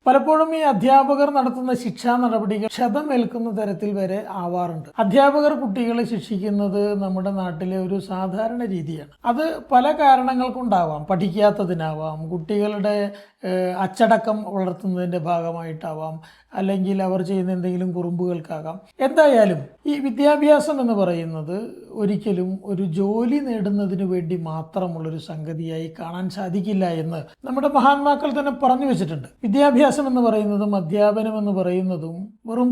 പലപ്പോഴും ഈ അധ്യാപകർ നടത്തുന്ന ശിക്ഷാ നടപടികൾ ക്ഷതമേൽക്കുന്ന തരത്തിൽ വരെ ആവാറുണ്ട്. അധ്യാപകർ കുട്ടികളെ ശിക്ഷിക്കുന്നത് നമ്മുടെ നാട്ടിലെ ഒരു സാധാരണ രീതിയാണ്. അത് പല കാരണങ്ങൾ കൊണ്ടാവാം. പഠിക്കാത്തതിനാവാം, കുട്ടികളുടെ അച്ചടക്കം വളർത്തുന്നതിൻ്റെ ഭാഗമായിട്ടാവാം, അല്ലെങ്കിൽ അവർ ചെയ്യുന്ന എന്തെങ്കിലും കുറുമ്പുകൾക്കാകാം. എന്തായാലും ഈ വിദ്യാഭ്യാസം എന്ന് പറയുന്നത് ഒരിക്കലും ഒരു ജോലി നേടുന്നതിന് വേണ്ടി മാത്രമുള്ളൊരു സംഗതിയായി കാണാൻ സാധിക്കില്ല എന്ന് നമ്മുടെ മഹാന്മാക്കൾ തന്നെ പറഞ്ഞു വെച്ചിട്ടുണ്ട്. വിദ്യാഭ്യാസം എന്ന് പറയുന്നതും അധ്യാപനം എന്ന് പറയുന്നതും വെറും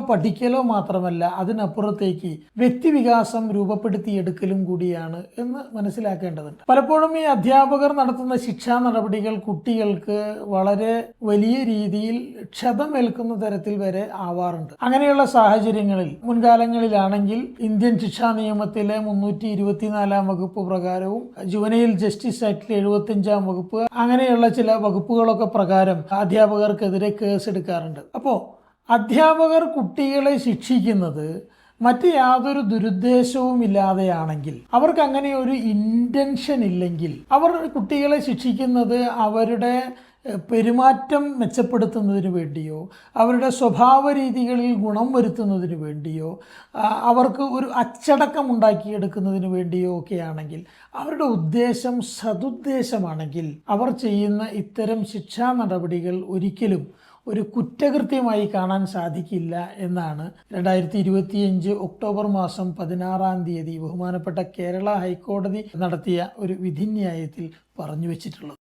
പഠിക്കലോ മാത്രമല്ല, അതിനപ്പുറത്തേക്ക് വ്യക്തിവികാസം രൂപപ്പെടുത്തിയെടുക്കലും കൂടിയാണ് എന്ന് മനസ്സിലാക്കേണ്ടതുണ്ട്. പലപ്പോഴും ഈ അധ്യാപകർ നടത്തുന്ന ശിക്ഷാ നടപടികൾ കുട്ടികൾക്ക് വളരെ വലിയ രീതിയിൽ ക്ഷതമേൽക്കുന്ന തരത്തിൽ വരെ ആവാറുണ്ട്. അങ്ങനെയുള്ള സാഹചര്യങ്ങളിൽ മുൻകാലങ്ങളിലാണെങ്കിൽ ഇന്ത്യൻ ശിക്ഷാ നിയമത്തിലെ 324 വകുപ്പ് പ്രകാരവും ജുവനൈൽ ജസ്റ്റിസ് ആക്ടിലെ 75 വകുപ്പ് അങ്ങനെയുള്ള ചില വകുപ്പുകളൊക്കെ പ്രകാരം അധ്യാപകർക്കെതിരെ കേസ് എടുക്കാറുണ്ട്. അപ്പോൾ അധ്യാപകർ കുട്ടികളെ ശിക്ഷിക്കുന്നത് മറ്റ് യാതൊരു ദുരുദ്ദേശവും ഇല്ലാതെയാണെങ്കിൽ, അവർക്ക് അങ്ങനെ ഒരു ഇൻറ്റൻഷൻ ഇല്ലെങ്കിൽ, അവർ കുട്ടികളെ ശിക്ഷിക്കുന്നത് അവരുടെ പെരുമാറ്റം മെച്ചപ്പെടുത്തുന്നതിന് വേണ്ടിയോ അവരുടെ സ്വഭാവ രീതികളിൽ ഗുണം വരുത്തുന്നതിന് വേണ്ടിയോ അവർക്ക് ഒരു അച്ചടക്കം ഉണ്ടാക്കിയെടുക്കുന്നതിന് വേണ്ടിയോ ഒക്കെ ആണെങ്കിൽ, അവരുടെ ഉദ്ദേശം സതുദ്ദേശമാണെങ്കിൽ, അവർ ചെയ്യുന്ന ഇത്തരം ശിക്ഷാ നടപടികൾ ഒരിക്കലും ഒരു കുറ്റകൃത്യമായി കാണാൻ സാധിക്കില്ല എന്നാണ് 2025 ഒക്ടോബർ മാസം 16 ബഹുമാനപ്പെട്ട കേരള ഹൈക്കോടതി നടത്തിയ ഒരു വിധിന്യായത്തിൽ പറഞ്ഞു വെച്ചിട്ടുള്ളത്.